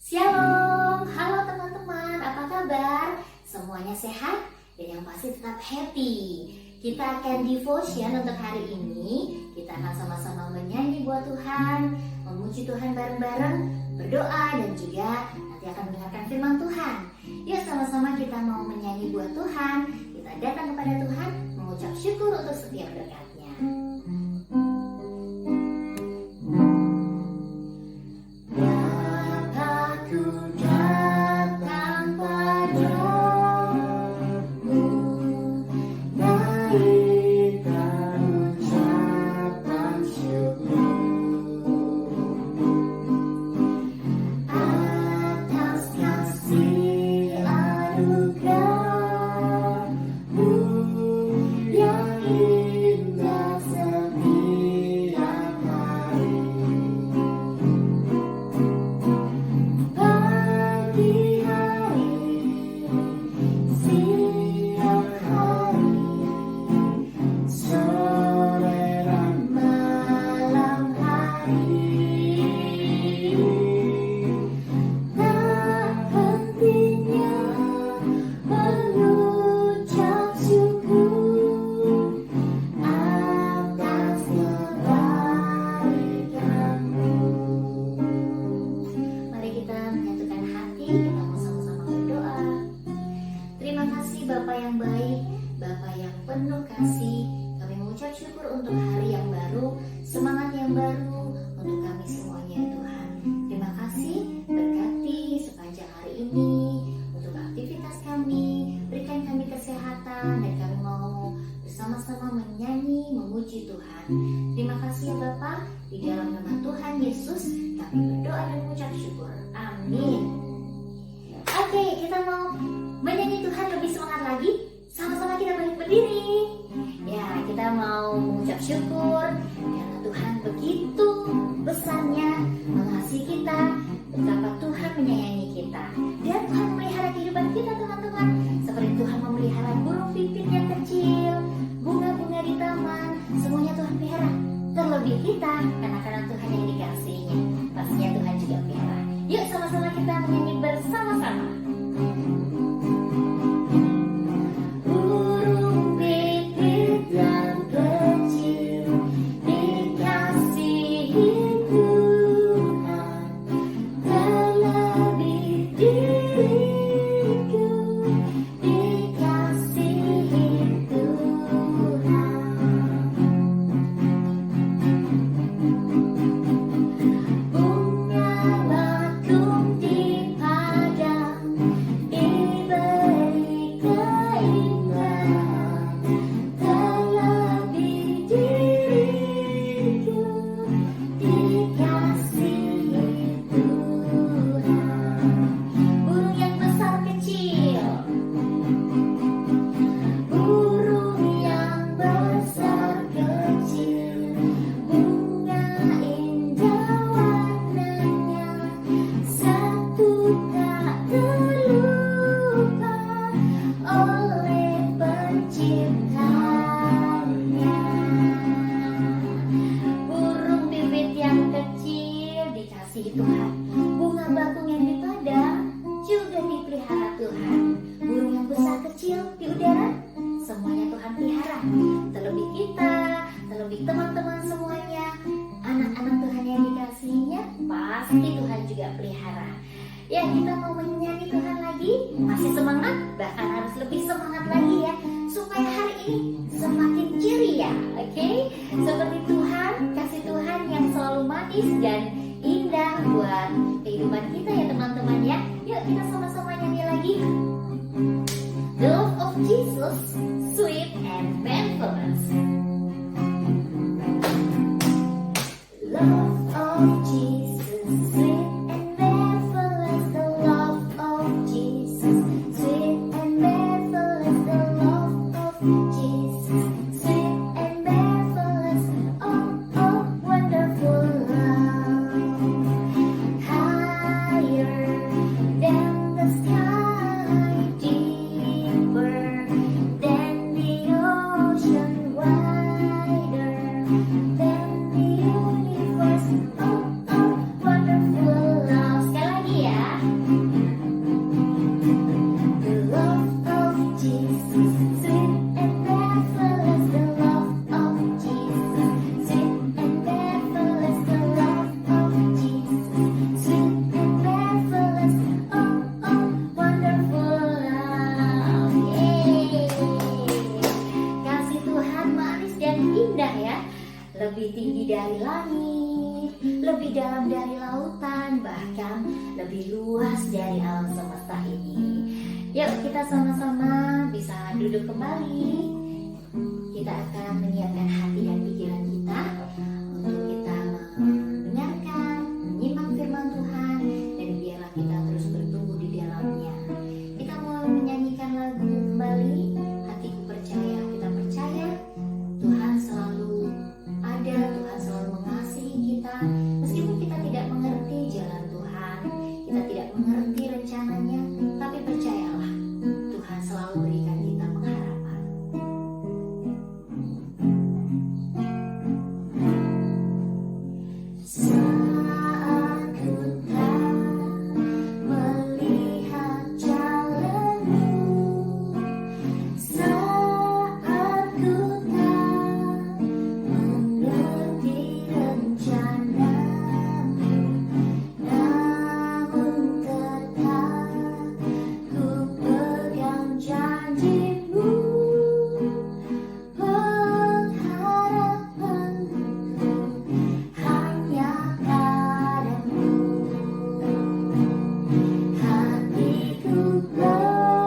Shalom, halo teman-teman, apa kabar? Semuanya sehat dan yang pasti tetap happy. Kita akan devotion untuk hari ini. Kita akan sama-sama menyanyi buat Tuhan, memuji Tuhan bareng-bareng, berdoa dan juga nanti akan mendengarkan firman Tuhan. Yuk sama-sama kita mau menyanyi buat Tuhan. Kita datang kepada Tuhan, mengucap syukur untuk setiap berkat-Nya. Bapa yang baik, Bapa yang penuh kasih, kami mengucap syukur untuk hari yang baru, semangat yang baru untuk kami semuanya Tuhan. Terima kasih, berkati sepanjang hari ini untuk aktivitas kami, berikan kami kesehatan dan kami mau bersama-sama menyanyi, memuji Tuhan. Terima kasih ya Bapa, di dalam nama Tuhan Yesus kami berdoa dan mengucap syukur. Amin. Oke, kita mau menyanyi Tuhan lebih semangat lagi. Sama-sama kita balik berdiri. Ya, kita mau mengucap syukur karena Tuhan begitu besarnya mengasihi kita, betapa Tuhan menyayangi kita. Dan Tuhan memelihara kehidupan kita teman-teman. Seperti Tuhan memelihara burung pipit yang kecil, bunga-bunga di taman, semuanya Tuhan pelihara. Terlebih kita, anak-anak Tuhan yang dikasihinya, pastinya Tuhan juga pelihara. Yuk sama-sama kita menyanyi bersama-sama. Burung pipit yang kecil dikasihi Tuhan, terlebih diriku dikasihi Tuhan. Bunga bakung di padang diberi keindahan, terlebih diriku dikasihi Tuhan. Burung yang besar kecil, burung yang besar kecil, bunga indah warnanya, satu tak terlupa oleh penciptanya. Burung pipit yang kecil dikasihi Tuhan, bunga bakung yang di padang juga dipelihara Tuhan. Burung yang besar kecil di udara, semuanya Tuhan pelihara. Terlebih kita, terlebih teman-teman semuanya, anak-anak Tuhan yang dikasihinya, pasti Tuhan juga pelihara. Ya, kita mau menyanyi Tuhan lagi, masih semangat, bahkan harus lebih semangat lagi ya, supaya hari ini semakin ceria, oke? Seperti Tuhan, kasih Tuhan yang selalu manis dan indah buat kehidupan kita ya teman-teman ya. Yuk kita sama-sama nyanyi lagi. The love of Jesus, sweet and marvelous. Love of Jesus, sweet and marvelous. The love of Jesus, sweet and marvelous. The love of Jesus, sweet and marvelous. Oh, oh, wonderful love. Higher than the sky, deeper than tinggi dari langit, lebih dalam dari lautan, bahkan lebih luas dari alam semesta ini. Yuk kita sama-sama bisa duduk kembali. Kita akan menyiapkan hati dan pikiran kita untuk kita mendengarkan, menyimak firman Tuhan, dan biarlah kita terus bertumbuh di dalamnya. Kita mau menyanyikan lagu kembali, hatiku percaya, kita percaya Tuhan selalu ada, Tuhan selalu mengasihi kita. Meskipun kita tidak mengerti jalan Tuhan, kita tidak mengerti rencananya, tapi percayalah Tuhan selalu berikan kita pengharapan. Saat ku tak melihat jalanmu, saat ku tak mengerti rencanamu, namun tetap ku pegang janjimu, pengharapanku hanya padamu. Hatiku percaya,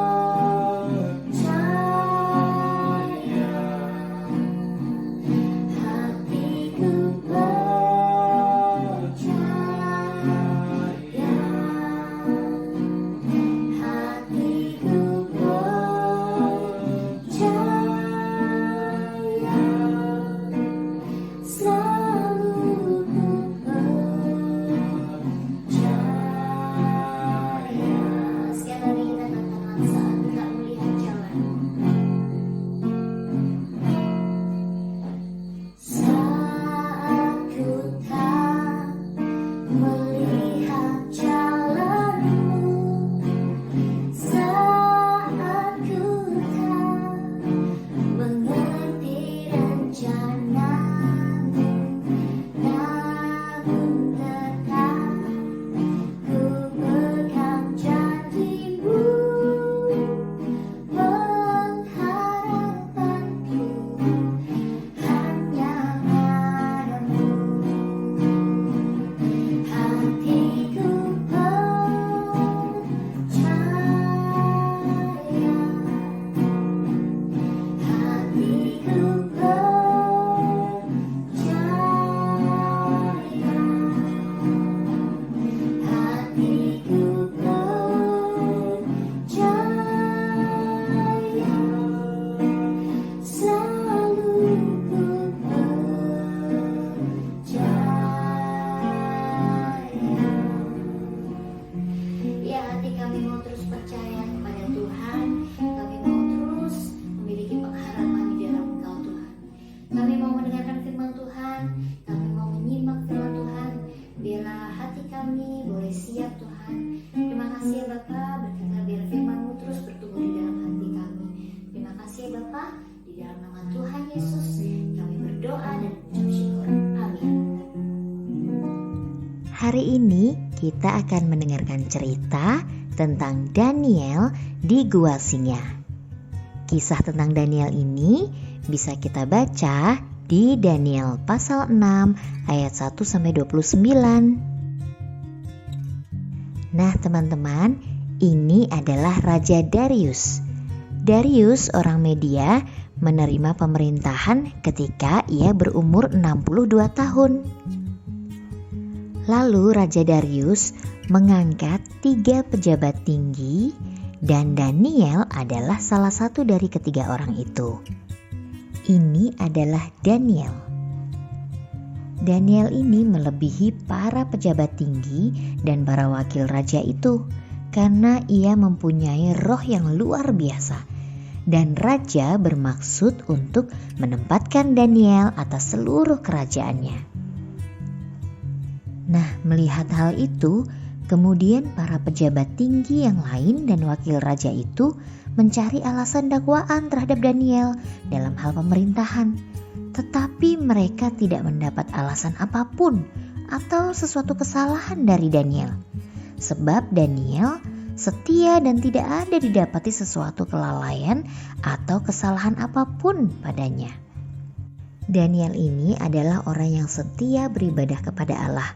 hatiku percaya, hatiku percaya, selalu ku percaya. Sekali lagi kita katakan saat kita melihat jalanmu, saat ku tak melihat jalanmu, saat ku tak mengerti rencanamu, namun tetap ku pegang janjimu, pengharapanku hanya padamu. Hatiku percaya, hatiku percaya, hatiku percaya, selalu ku percaya. Ya, hati kami mau terus percaya kepada Tuhan. Kami mau terus memiliki pengharapan di dalam Engkau Tuhan. Kami mau mendengarkan firman Tuhan, kami mau menyimak firman Tuhan. Biarlah hati kami boleh siap Tuhan. Terima kasih ya Bapa, berkata biar firman-Mu terus bertumbuh di dalam hati kami. Terima kasih ya Bapa, di dalam nama Tuhan Yesus kami berdoa dan mengucap syukur. Amin. Hari ini kita akan mendengarkan cerita tentang Daniel di Gua Singa. Kisah tentang Daniel ini bisa kita baca di Daniel pasal 6 ayat 1-29. Nah teman-teman, ini adalah Raja Darius. Darius orang Media menerima pemerintahan ketika ia berumur 62 tahun. Lalu Raja Darius mengangkat 3 pejabat tinggi dan Daniel adalah salah satu dari ketiga orang itu. Ini adalah Daniel. Daniel ini melebihi para pejabat tinggi dan para wakil raja itu karena ia mempunyai roh yang luar biasa. Dan raja bermaksud untuk menempatkan Daniel atas seluruh kerajaannya. Nah, melihat hal itu, kemudian para pejabat tinggi yang lain dan wakil raja itu mencari alasan dakwaan terhadap Daniel dalam hal pemerintahan. Tetapi mereka tidak mendapat alasan apapun atau sesuatu kesalahan dari Daniel. Sebab Daniel setia dan tidak ada didapati sesuatu kelalaian atau kesalahan apapun padanya. Daniel ini adalah orang yang setia beribadah kepada Allah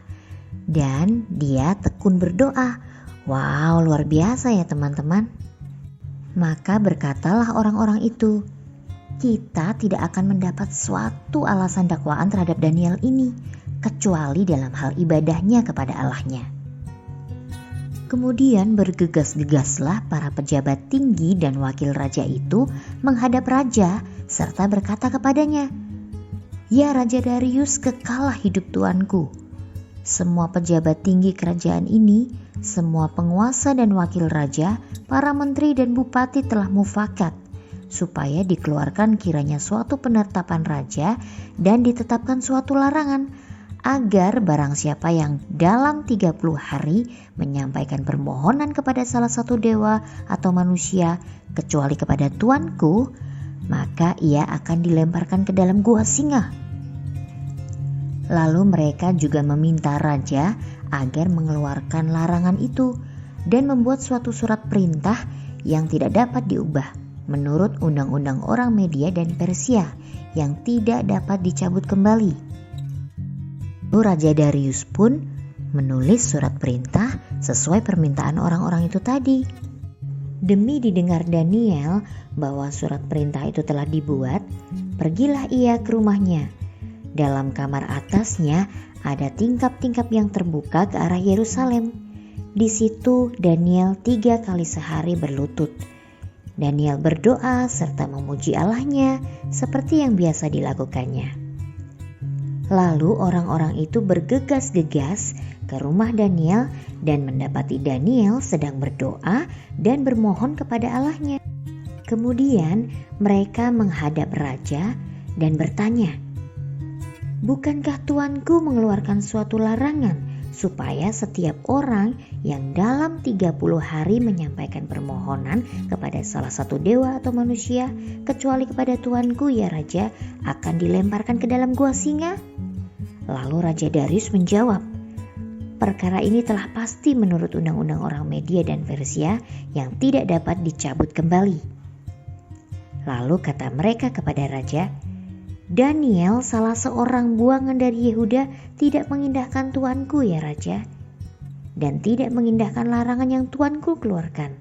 dan dia tekun berdoa. Wow, luar biasa ya teman-teman. Maka berkatalah orang-orang itu, kita tidak akan mendapat suatu alasan dakwaan terhadap Daniel ini kecuali dalam hal ibadahnya kepada Allahnya. Kemudian bergegas-gegaslah para pejabat tinggi dan wakil raja itu menghadap raja serta berkata kepadanya, "Ya Raja Darius, kekalah hidup tuanku. Semua pejabat tinggi kerajaan ini, semua penguasa dan wakil raja, para menteri dan bupati telah mufakat supaya dikeluarkan kiranya suatu penetapan raja dan ditetapkan suatu larangan agar barang siapa yang dalam 30 hari menyampaikan permohonan kepada salah satu dewa atau manusia kecuali kepada tuanku, maka ia akan dilemparkan ke dalam gua singa." Lalu mereka juga meminta raja agar mengeluarkan larangan itu dan membuat suatu surat perintah yang tidak dapat diubah menurut undang-undang orang Media dan Persia yang tidak dapat dicabut kembali. Lalu Raja Darius pun menulis surat perintah sesuai permintaan orang-orang itu tadi. Demi didengar Daniel bahwa surat perintah itu telah dibuat, pergilah ia ke rumahnya. Dalam kamar atasnya ada tingkap-tingkap yang terbuka ke arah Yerusalem. Di situ Daniel 3 kali sehari berlutut. Daniel berdoa serta memuji Allahnya seperti yang biasa dilakukannya. Lalu orang-orang itu bergegas-gegas ke rumah Daniel dan mendapati Daniel sedang berdoa dan bermohon kepada Allahnya. Kemudian mereka menghadap raja dan bertanya, "Bukankah tuanku mengeluarkan suatu larangan supaya setiap orang yang dalam 30 hari menyampaikan permohonan kepada salah satu dewa atau manusia kecuali kepada tuanku ya raja akan dilemparkan ke dalam gua singa?" Lalu Raja Darius menjawab, "Perkara ini telah pasti menurut undang-undang orang Media dan Persia yang tidak dapat dicabut kembali." Lalu kata mereka kepada raja, "Daniel, salah seorang buangan dari Yehuda, tidak mengindahkan tuanku ya raja, dan tidak mengindahkan larangan yang tuanku keluarkan.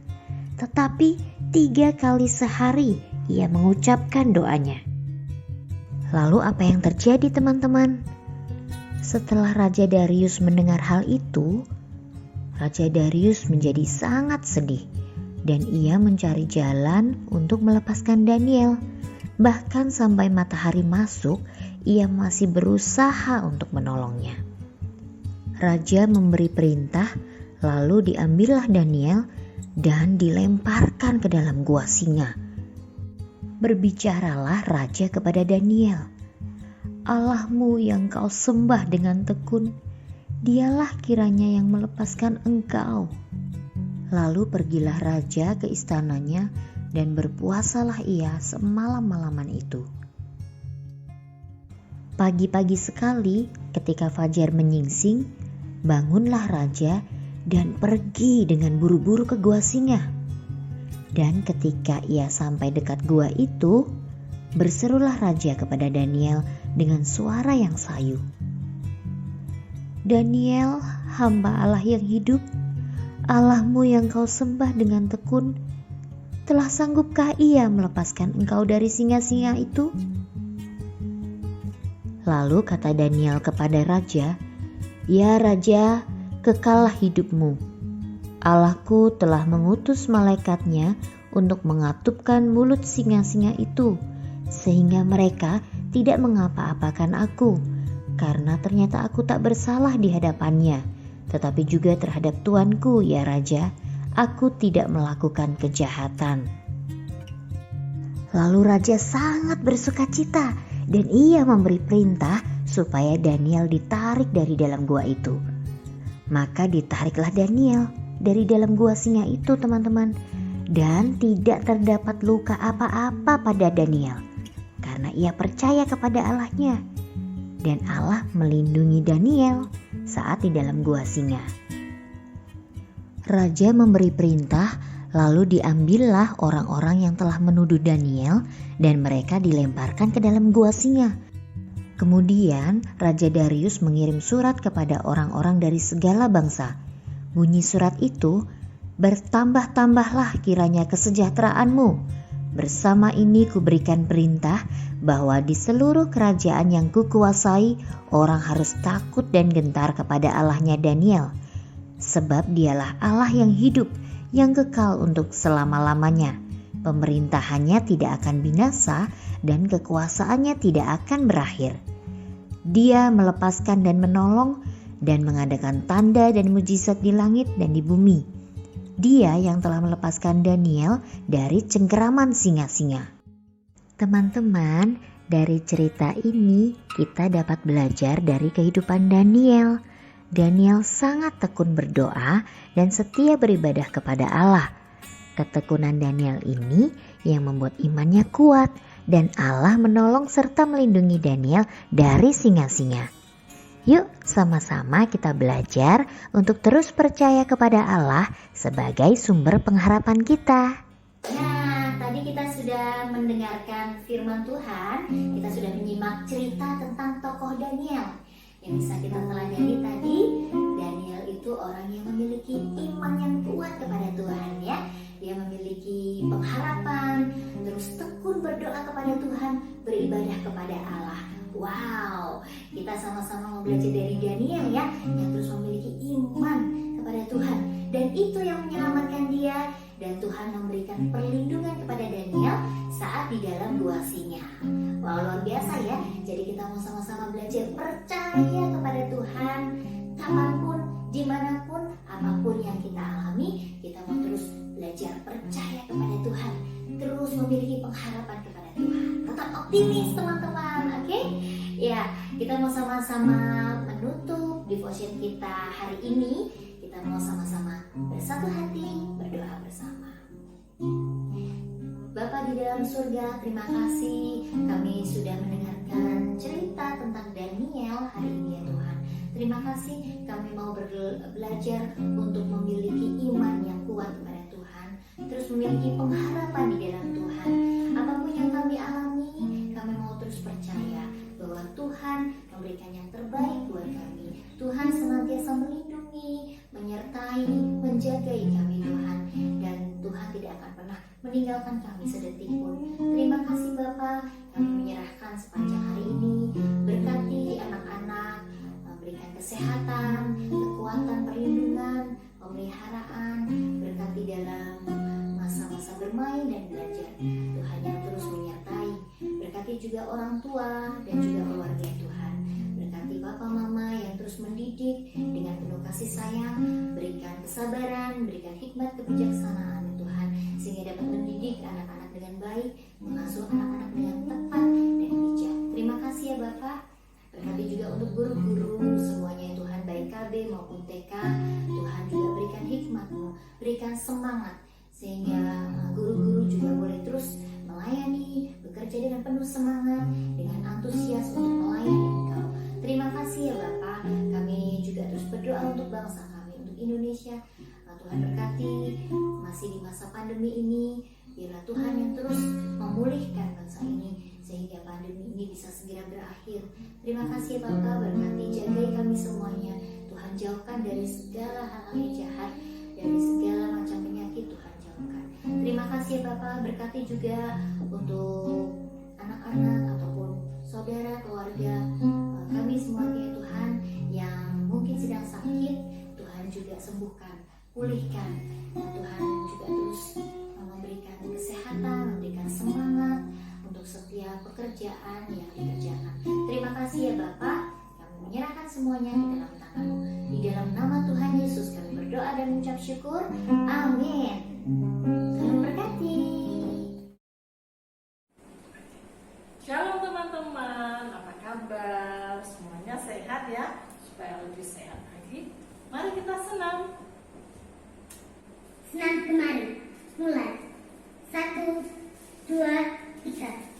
Tetapi 3 kali sehari ia mengucapkan doanya." Lalu apa yang terjadi teman-teman? Setelah Raja Darius mendengar hal itu, Raja Darius menjadi sangat sedih dan ia mencari jalan untuk melepaskan Daniel. Bahkan sampai matahari masuk, ia masih berusaha untuk menolongnya. Raja memberi perintah, lalu diambillah Daniel dan dilemparkan ke dalam gua singa. Berbicaralah raja kepada Daniel, "Allahmu yang kau sembah dengan tekun, dialah kiranya yang melepaskan engkau." Lalu pergilah raja ke istananya dan berpuasalah ia semalam-malaman itu. Pagi-pagi sekali ketika fajar menyingsing, bangunlah raja dan pergi dengan buru-buru ke gua singa. Dan ketika ia sampai dekat gua itu, berserulah raja kepada Daniel dengan suara yang sayu, "Daniel, hamba Allah yang hidup, Allahmu yang kau sembah dengan tekun, telah sanggupkah ia melepaskan engkau dari singa-singa itu?" Lalu kata Daniel kepada raja, "Ya raja, kekallah hidupmu. Allahku telah mengutus malaikatnya untuk mengatupkan mulut singa-singa itu, sehingga mereka tidak mengapa-apakan aku, karena ternyata aku tak bersalah di hadapannya, tetapi juga terhadap tuanku ya raja, aku tidak melakukan kejahatan." Lalu raja sangat bersukacita dan ia memberi perintah supaya Daniel ditarik dari dalam gua itu. Maka ditariklah Daniel dari dalam gua singa itu teman-teman, dan tidak terdapat luka apa-apa pada Daniel karena ia percaya kepada Allahnya, dan Allah melindungi Daniel saat di dalam gua singa. Raja memberi perintah, lalu diambillah orang-orang yang telah menuduh Daniel dan mereka dilemparkan ke dalam gua singa. Kemudian Raja Darius mengirim surat kepada orang-orang dari segala bangsa. Bunyi surat itu, "Bertambah-tambahlah kiranya kesejahteraanmu. Bersama ini kuberikan perintah bahwa di seluruh kerajaan yang kukuasai orang harus takut dan gentar kepada Allahnya Daniel. Sebab dialah Allah yang hidup, yang kekal untuk selama-lamanya. Pemerintahannya tidak akan binasa dan kekuasaannya tidak akan berakhir. Dia melepaskan dan menolong dan mengadakan tanda dan mujizat di langit dan di bumi. Dia yang telah melepaskan Daniel dari cengkeraman singa-singa." Teman-teman, dari cerita ini kita dapat belajar dari kehidupan Daniel. Daniel sangat tekun berdoa dan setia beribadah kepada Allah. Ketekunan Daniel ini yang membuat imannya kuat dan Allah menolong serta melindungi Daniel dari singa-singa. Yuk sama-sama kita belajar untuk terus percaya kepada Allah sebagai sumber pengharapan kita. Nah, tadi kita sudah mendengarkan firman Tuhan, kita sudah menyimak cerita tentang tokoh Daniel. Yang bisa kita teladani tadi, Daniel itu orang yang memiliki iman yang kuat kepada Tuhan ya. Dia memiliki pengharapan, terus tekun berdoa kepada Tuhan, beribadah kepada Allah. Wow, kita sama-sama mau belajar dari Daniel ya, yang terus memiliki iman kepada Tuhan. Dan itu yang menyelamatkan dia, dan Tuhan memberikan perlindungan kepada Daniel saat di dalam gua singa. Wow, luar biasa ya. Jadi kita mau sama-sama belajar percaya kepada Tuhan. Kapanpun, dimanapun, apapun yang kita alami, kita mau terus belajar percaya kepada Tuhan, terus memiliki pengharapan kepada Tuhan. Tetap optimis teman-teman, oke? Ya, kita mau sama-sama menutup devotion kita hari ini. Kita mau sama-sama bersatu hati berdoa bersama. Bapa di dalam surga, terima kasih kami sudah mendengarkan cerita tentang Daniel hari ini ya Tuhan. Terima kasih kami mau belajar untuk memiliki iman yang kuat kepada Tuhan, terus memiliki pengharapan di dalam Tuhan. Apapun yang kami alami, kami mau terus percaya bahwa Tuhan memberikan yang terbaik buat kami. Tuhan senantiasa melindungi, menyertai, menjagai kami Tuhan, dan Tuhan tidak akan pernah meninggalkan kami sedetik pun. Terima kasih Bapa, kami menyerahkan sepanjang hari ini. Berkati anak-anak, berikan kesehatan, kekuatan, perlindungan, pemeliharaan. Berkati dalam masa-masa bermain dan belajar. Tuhan yang terus menyertai. Berkati juga orang tua dan juga keluarga Tuhan. Berkati Bapak Mama yang terus mendidik dengan penuh kasih sayang. Berikan kesabaran, berikan hikmat kebijaksanaan Tuhan, sehingga dapat mendidik anak-anak dengan baik, mengasuh anak-anak dengan tepat dan bijak. Terima kasih ya Bapak. Berkati juga untuk guru-guru semuanya Tuhan, baik KB maupun TK. Tuhan juga berikan hikmat-Mu, berikan semangat, sehingga guru-guru juga boleh terus melayani, bekerja dengan penuh semangat, dengan antusias untuk melayani Engkau. Terima kasih ya Bapak. Kami juga terus berdoa untuk bangsa kami, untuk Indonesia. Tuhan berkati masih di masa pandemi ini, biarlah Tuhan yang terus memulihkan bangsa ini sehingga pandemi ini bisa segera berakhir. Terima kasih Bapak, berkati jagai kami semuanya. Tuhan jauhkan dari segala hal-hal yang jahat, dari segala macam penyakit Tuhan jauhkan. Terima kasih Bapak, berkati juga untuk anak-anak ataupun saudara, keluarga kami semuanya Tuhan yang mungkin sedang sakit. Tuhan juga sembuhkan, pulihkan. Tuhan juga terus memberikan kesehatan, memberikan semangat untuk setiap pekerjaan yang dikerjakan. Terima kasih ya Bapak, kami menyerahkan semuanya ke dalam tangan-Mu. Di dalam nama Tuhan Yesus kami berdoa dan mengucap syukur. Amin. Tuhan berkati. Shalom teman-teman, apa kabar? Semuanya sehat ya? Supaya lebih sehat lagi, mari kita senam. Senam kemari, mulai 1, 2, 3.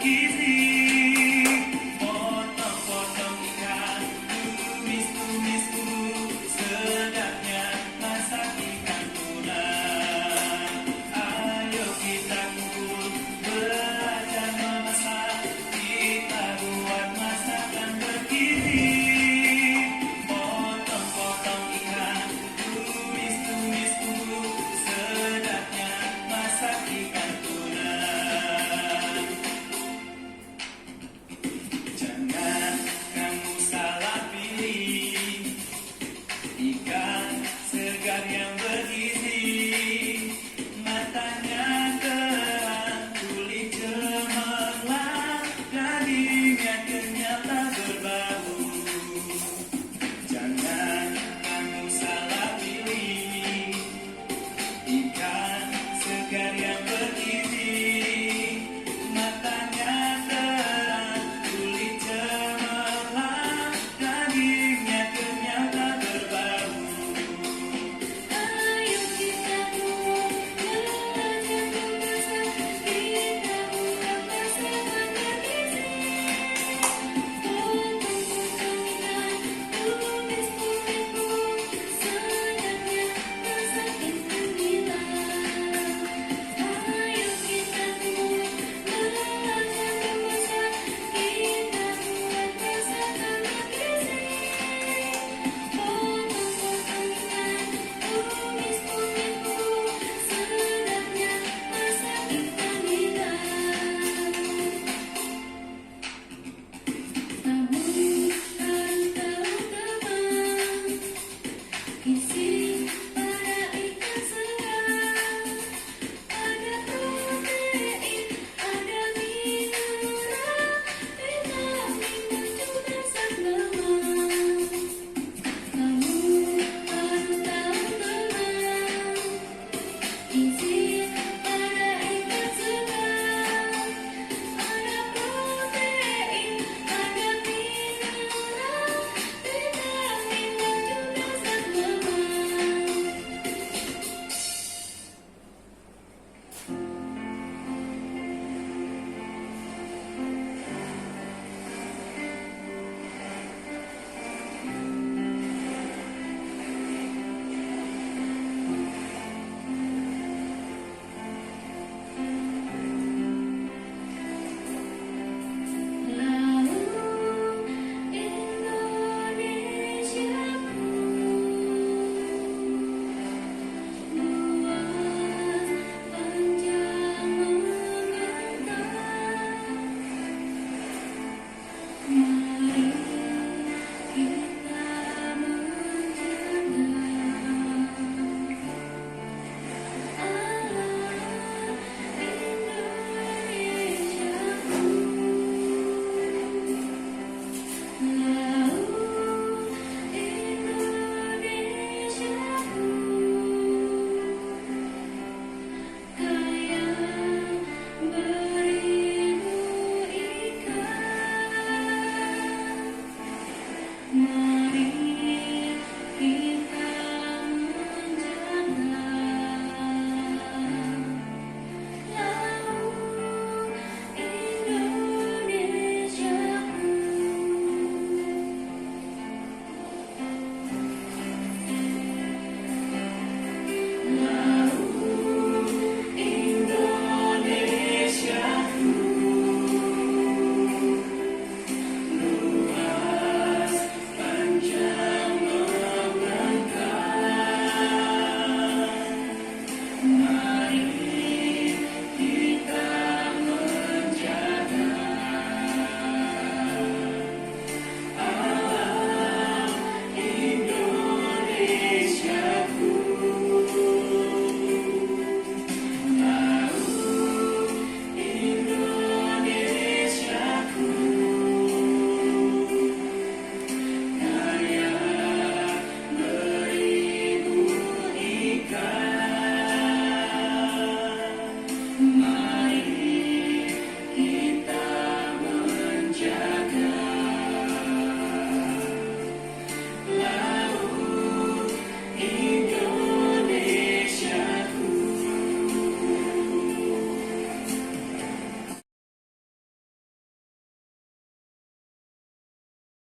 Gizi